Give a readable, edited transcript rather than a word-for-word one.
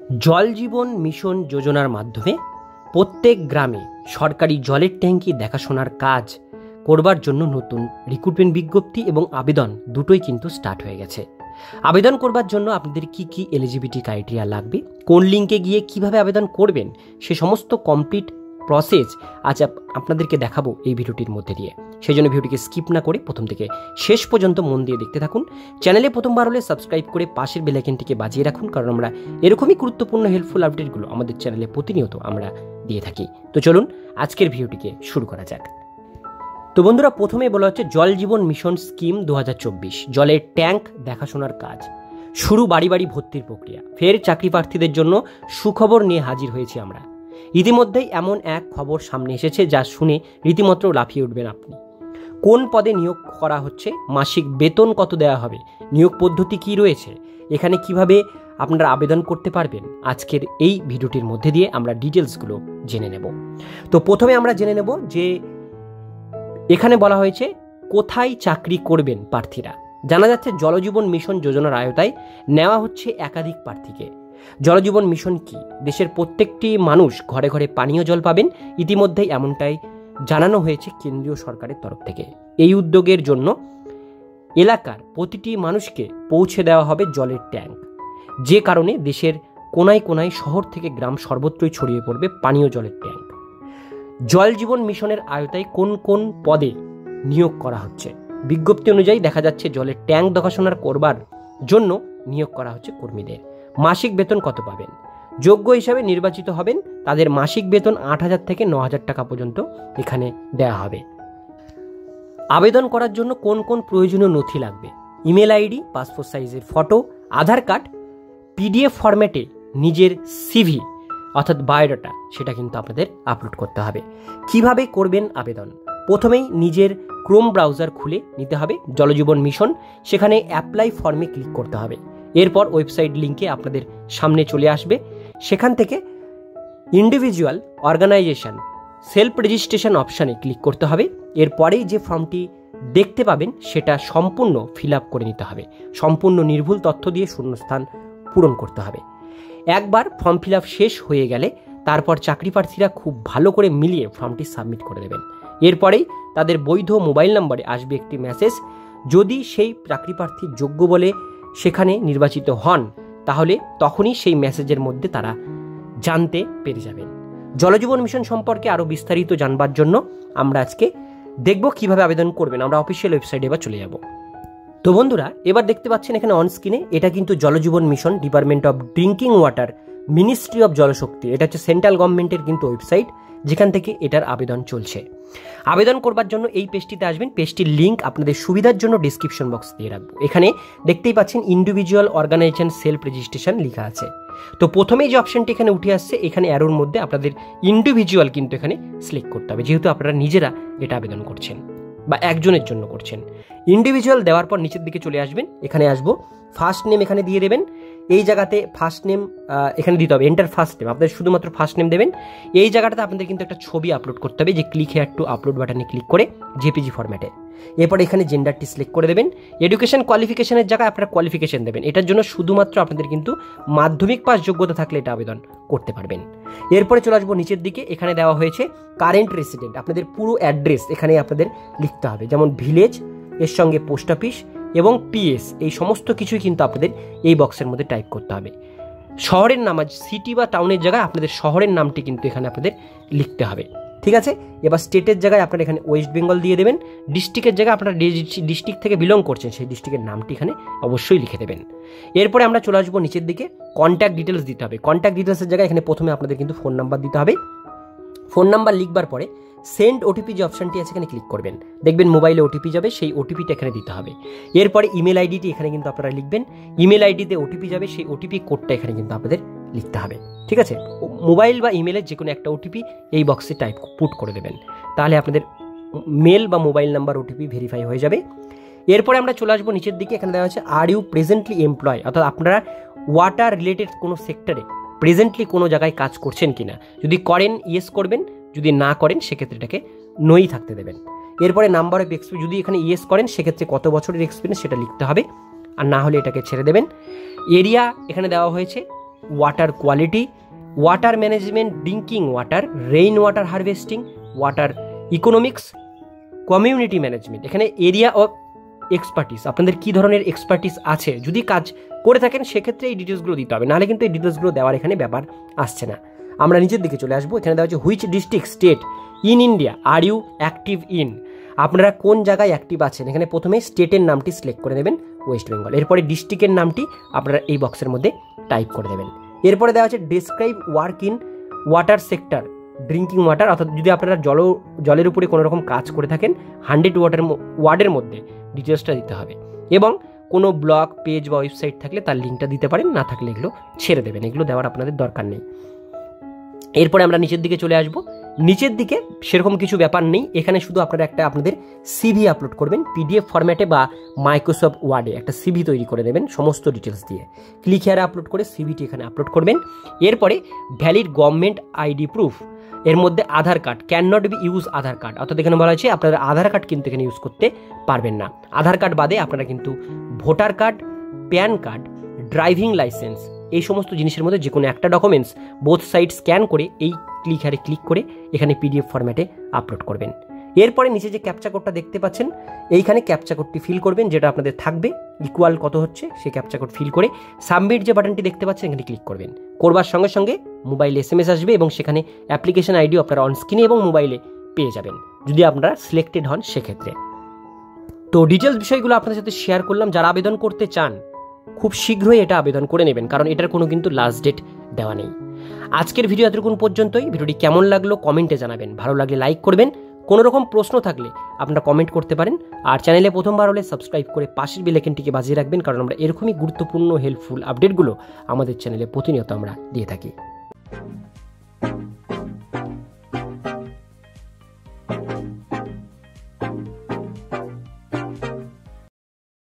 জল জীবন মিশন যোজনার মাধ্যমে প্রত্যেক গ্রামে সরকারি জলের ট্যাঙ্কি দেখাশোনার কাজ করবার জন্য নতুন রিক্রুটমেন্ট বিজ্ঞপ্তি এবং আবেদন দুটোই কিন্তু স্টার্ট হয়ে গেছে। আবেদন করবার জন্য আপনাদের কি কি এলিজিবিলিটি ক্রাইটেরিয়া লাগবে, কোন লিঙ্কে গিয়ে কিভাবে আবেদন করবেন, সে সমস্ত কমপ্লিট প্রসেস আজ আপনাদেরকে দেখাবো এই ভিডিওটির মধ্যে দিয়ে। সেই জন্য ভিডিওটিকে স্কিপ না করে প্রথম থেকে শেষ পর্যন্ত মন দিয়ে দেখতে থাকুন। চ্যানেলে প্রথমবার হলে সাবস্ক্রাইব করে পাশের বেল আইকনটিকে বাজিয়ে রাখুন, কারণ আমরা এরকমই গুরুত্বপূর্ণ হেল্পফুল আপডেটগুলো আমাদের চ্যানেলে প্রতিনিয়ত আমরা দিয়ে থাকি। তো চলুন আজকের ভিডিওটিকে শুরু করা যাক। তো বন্ধুরা, প্রথমে বলা হচ্ছে জল জীবন মিশন স্কিম 2024 জলের ট্যাঙ্ক দেখাশোনার কাজ শুরু, বাড়ি বাড়ি ভর্তির প্রক্রিয়া। ফের চাকরি প্রার্থীদের জন্য সুখবর নিয়ে হাজির হয়েছি আমরা। ইতিমধ্যেই এমন এক খবর সামনে এসেছে যা শুনে রীতিমতো লাফিয়ে উঠবেন আপনি। কোন পদে নিয়োগ করা হচ্ছে, মাসিক বেতন কত দেওয়া হবে, নিয়োগ পদ্ধতি কি রয়েছে, এখানে কিভাবে আপনারা আবেদন করতে পারবেন, আজকের এই ভিডিওটির মধ্যে দিয়ে আমরা ডিটেলসগুলো জেনে নেব। তো প্রথমে আমরা জেনে নেব যে এখানে বলা হয়েছে কোথায় চাকরি করবেন প্রার্থীরা। জানা যাচ্ছে জলজীবন মিশন যোজনার আওতায় নেওয়া হচ্ছে একাধিক প্রার্থীকে। জলজীবন মিশন কি? দেশের প্রত্যেকটি মানুষ ঘরে ঘরে পানীয় জল পাবেন, ইতিমধ্যেই এমনটাই জানানো হয়েছে কেন্দ্রীয় সরকারের তরফ থেকে। এই উদ্যোগের জন্য এলাকার প্রতিটি মানুষকে পৌঁছে দেওয়া হবে জলের ট্যাঙ্ক, যে কারণে দেশের কোনায় কোনায় শহর থেকে গ্রাম সর্বত্রই ছড়িয়ে পড়বে পানীয় জলের ট্যাঙ্ক। জল জীবন মিশনের আওতায় কোন কোন পদে নিয়োগ করা হচ্ছে? বিজ্ঞপ্তি অনুযায়ী দেখা যাচ্ছে জলের ট্যাঙ্ক দেখাশোনার করবার জন্য নিয়োগ করা হচ্ছে কর্মীদের। মাসিক বেতন কত পাবেন? যোগ্য হিসাবে নির্বাচিত হবেন তাদের মাসিক বেতন 8,000 থেকে 9,000 টাকা পর্যন্ত এখানে দেওয়া হবে। আবেদন করার জন্য কোন কোন প্রয়োজনীয় নথি লাগবে? ইমেল আইডি, পাসপোর্ট সাইজের ফটো, আধার কার্ড, পিডিএফ ফরম্যাটে নিজের সিভি অর্থাৎ বায়োডাটা সেটা কিন্তু আপনাদের আপলোড করতে হবে। কিভাবে করবেন আবেদন? প্রথমেই নিজের ক্রোম ব্রাউজার খুলে নিতে হবে জলজীবন মিশন, সেখানে অ্যাপ্লাই ফর্মে ক্লিক করতে হবে। এরপর ওয়েবসাইট লিঙ্কে আপনাদের সামনে চলে আসবে, সেখান থেকে ইন্ডিভিজুয়াল অর্গানাইজেশন সেলফ রেজিস্ট্রেশন অপশানে ক্লিক করতে হবে। এরপরেই যে ফর্মটি দেখতে পাবেন সেটা সম্পূর্ণ ফিল আপ করে নিতে হবে। সম্পূর্ণ নির্ভুল তথ্য দিয়ে শূন্যস্থান পূরণ করতে হবে। একবার ফর্ম ফিল আপ শেষ হয়ে গেলে তারপর চাকরি প্রার্থীরা খুব ভালো করে মিলিয়ে ফর্মটি সাবমিট করে দেবেন। এরপরেই তাদের বৈধ মোবাইল নম্বরে আসবে একটি মেসেজ। যদি সেই চাকরি প্রার্থী যোগ্য বলে সেখানে নির্বাচিত হন, তাহলে তখনই সেই মেসেজের মধ্যে তারা জানতে পেরে যাবেন। জলজীবন মিশন সম্পর্কে আরও বিস্তারিত জানবার জন্য আমরা আজকে দেখব কিভাবে আবেদন করবেন। আমরা অফিসিয়াল ওয়েবসাইটে এবার চলে যাব। তো বন্ধুরা, এবার দেখতে পাচ্ছেন এখানে অন স্ক্রিনে, এটা কিন্তু Jal Jeevan mission department of drinking water ministry of Jal Shakti, এটা হচ্ছে সেন্ট্রাল গভর্নমেন্টের কিন্তু ওয়েবসাইট, যেখান থেকে এটার আবেদন চলছে। আবেদন করবার জন্য এই পেজটিতে আসবেন। পেজটির লিঙ্ক আপনাদের সুবিধার জন্য ডিসক্রিপশন বক্স দিয়ে রাখবো। এখানে দেখতেই পাচ্ছেন ইন্ডিভিজুয়াল অর্গানাইজেশন সেলফ রেজিস্ট্রেশন লেখা আছে। তো প্রথমেই যে অপশনটি এখানে উঠে আসছে, এখানে অ্যারোর মধ্যে আপনাদের ইন্ডিভিজুয়াল কিন্তু এখানে সিলেক্ট করতে হবে, যেহেতু আপনারা নিজেরা এটা আবেদন করছেন বা একজনের জন্য করছেন। ইন্ডিভিজুয়াল দেওয়ার পর নিচের দিকে চলে আসবেন, এখানে আসবো, ফার্স্ট নেম এখানে দিয়ে দেবেন। এই জায়গাতে ফার্স্ট নেম এখানে দিতে হবে, এন্টার ফার্স্ট নেম, আপনাদের শুধুমাত্র ফার্স্ট নেম দেবেন। এই জায়গাটাতে আপনাদের কিন্তু একটা ছবি আপলোড করতে হবে, যে ক্লিক হেয়ার টু আপলোড বাটনে ক্লিক করে জেপিজি ফরম্যাটে। এরপর এখানে জেন্ডারটি সিলেক্ট করে দেবেন। এডুকেশন কোয়ালিফিকেশনের জায়গায় আপনারা কোয়ালিফিকেশন দেবেন। এটার জন্য শুধুমাত্র আপনাদের কিন্তু মাধ্যমিক পাস যোগ্যতা থাকলে এটা আবেদন করতে পারবেন। এরপরে চলে আসবো নিচের দিকে, এখানে দেওয়া হয়েছে কারেন্ট রেসিডেন্ট, আপনাদের পুরো অ্যাড্রেস এখানে আপনাদের লিখতে হবে, যেমন ভিলেজ, এর সঙ্গে পোস্ট অফিস এবং পিএস, এই সমস্ত কিছুই কিন্তু আপনাদের এই বক্সের মধ্যে টাইপ করতে হবে। শহরের নাম, সিটি বা টাউনের জায়গায় আপনাদের শহরের নামটি কিন্তু এখানে আপনাদের লিখতে হবে, ঠিক আছে। এবার স্টেটের জায়গায় আপনারা এখানে ওয়েস্ট বেঙ্গল দিয়ে দেবেন। ডিস্ট্রিক্টের জায়গায় আপনারা ডিস্ট্রিক্ট থেকে বিলং করছেন সেই ডিস্ট্রিক্টের নামটি এখানে অবশ্যই লিখে দেবেন। এরপরে আমরা চলে আসবো নিচের দিকে, কন্ট্যাক্ট ডিটেলস দিতে হবে। কন্ট্যাক্ট ডিটেলসের জায়গায় এখানে প্রথমে আপনাদের কিন্তু ফোন নাম্বার দিতে হবে। ফোন নাম্বার লিখবার পরে সেন্ড ওটিপি যে অপশানটি আছে এখানে ক্লিক করবেন, দেখবেন মোবাইলে ওটিপি যাবে, সেই ওটিপিটা এখানে দিতে হবে। এরপরে ইমেল আইডিটি এখানে কিন্তু আপনারা লিখবেন, ইমেল আইডিতে ওটিপি যাবে, সেই ওটিপি কোডটা এখানে কিন্তু আপনাদের লিখতে হবে, ঠিক আছে। মোবাইল বা ইমেলের যে কোনো একটা ওটিপি এই বক্সে টাইপ পুট করে দেবেন, তাহলে আপনাদের মেল বা মোবাইল নাম্বার ওটিপি ভেরিফাই হয়ে যাবে। এরপরে আমরা চলে আসবো নিচের দিকে, এখানে দেওয়া হচ্ছে আর ইউ প্রেজেন্টলি এমপ্লয়, অর্থাৎ আপনারা ওয়াটার রিলেটেড কোনো সেক্টরে প্রেজেন্টলি কোনো জায়গায় কাজ করছেন কিনা। যদি করেন ইয়েস করবেন, যদি না করেন সেক্ষেত্রে এটাকে নই থাকতে দেবেন। এরপরে নাম্বার অফ এক্সপিরিয়েন্স, যদি এখানে ইয়েস করেন সেক্ষেত্রে কত বছরের এক্সপিরিয়েন্স সেটা লিখতে হবে, আর না হলে এটাকে ছেড়ে দেবেন। এরিয়া এখানে দেওয়া হয়েছে water quality, water management, drinking water, rain water harvesting, water economics, community management. এখানে এরিয়া অফ এক্সপার্টিস, আপনাদের কী ধরনের এক্সপার্টিস আছে, যদি কাজ করে থাকেন সেক্ষেত্রে এই ডিটেলসগুলো দিতে হবে, নাহলে কিন্তু এই ডিটেলসগুলো দেওয়ার এখানে ব্যাপার আসছে না। আমরা নিচের দিকে চলে আসবো, এখানে দেওয়া হচ্ছে which district state in India are you active in, আপনারা কোন জায়গায় অ্যাক্টিভ আছেন। এখানে প্রথমে স্টেটের নামটি সিলেক্ট করে দেবেন ওয়েস্ট বেঙ্গল, এরপরে ডিস্ট্রিক্টের নামটি আপনারা এই বক্সের মধ্যে টাইপ করে দেবেন। এরপরে দেওয়া আছে describe work in water sector drinking water, অর্থাৎ যদি আপনারা জলের উপরে কোনো রকম কাজ করে থাকেন 100 ওয়ার্ডের মধ্যে ডিটেলসটা দিতে হবে, এবং কোনো ব্লগ পেজ বা ওয়েবসাইট থাকলে তার লিঙ্কটা দিতে পারেন, না থাকলে এগুলো ছেড়ে দেবেন, এগুলো দেওয়ার আপনাদের দরকার নেই। এরপরে আমরা নিচের দিকে চলে আসবো, নিচের দিকে সেরকম কিছু ব্যাপার নেই, এখানে শুধু আপনারা আপনাদের সিভি আপলোড করবেন পিডিএফ ফরম্যাটে বা মাইক্রোসফট ওয়ার্ডে একটা সিভি তৈরি করে দেবেন সমস্ত ডিটেলস দিয়ে, ক্লিক হেয়ারে আপলোড করে সিভিটি এখানে আপলোড করবেন। এরপরে ভ্যালিড গভর্নমেন্ট আইডি প্রুফ, এর মধ্যে Aadhaar card, can not be use Aadhaar card, অর্থাৎ এখানে বলা হয়েছে আপনারা আধার কার্ড কিন্তু এখানে ইউজ করতে পারবেন না। আধার কার্ড বাদে আপনারা কিন্তু voter card, pan card, driving licence, এই সমস্ত জিনিসের মধ্যে যে কোনো একটা ডকুমেন্টস বোথ সাইড স্ক্যান করে এই ক্লিক হারে ক্লিক করে এখানে পিডিএফ ফরম্যাটে আপলোড করবেন। এরপরে নিচে যে ক্যাপচা কোডটা দেখতে পাচ্ছেন, এইখানে ক্যাপচা কোডটি ফিল করবেন, যেটা আপনাদের থাকবে ইকুয়াল কত হচ্ছে সেই ক্যাপচা কোড ফিল করে সাবমিট যে বাটনটি দেখতে পাচ্ছেন এখানে ক্লিক করবেন। করবার সঙ্গে সঙ্গে মোবাইলে SMS আসবে এবং সেখানে অ্যাপ্লিকেশন আইডিও আপনারা অন স্ক্রিনে এবং মোবাইলে পেয়ে যাবেন যদি আপনারা সিলেক্টেড হন সেক্ষেত্রে। তো ডিটেলস বিষয়গুলো আপনাদের সাথে শেয়ার করলাম, যারা আবেদন করতে চান খুব শীঘ্রই এটা আবেদন করে নেবেন, কারণ এটার কোনো কিন্তু লাস্ট ডেট দেওয়া নেই। আজকের ভিডিও এতটুকুন পর্যন্তই, ভিডিওটি কেমন লাগলো কমেন্টে জানাবেন, ভালো লাগলে লাইক করবেন, কোনো রকম প্রশ্ন থাকলে আপনারা কমেন্ট করতে পারেন, আর চ্যানেলে প্রথমবার হলে সাবস্ক্রাইব করে পাশের বেল আইকনটিকে বাজিয়ে রাখবেন, কারণ আমরা এরকমই গুরুত্বপূর্ণ হেল্পফুল আপডেটগুলো আমাদের চ্যানেলে প্রতিনিয়ত আমরা দিয়ে থাকি।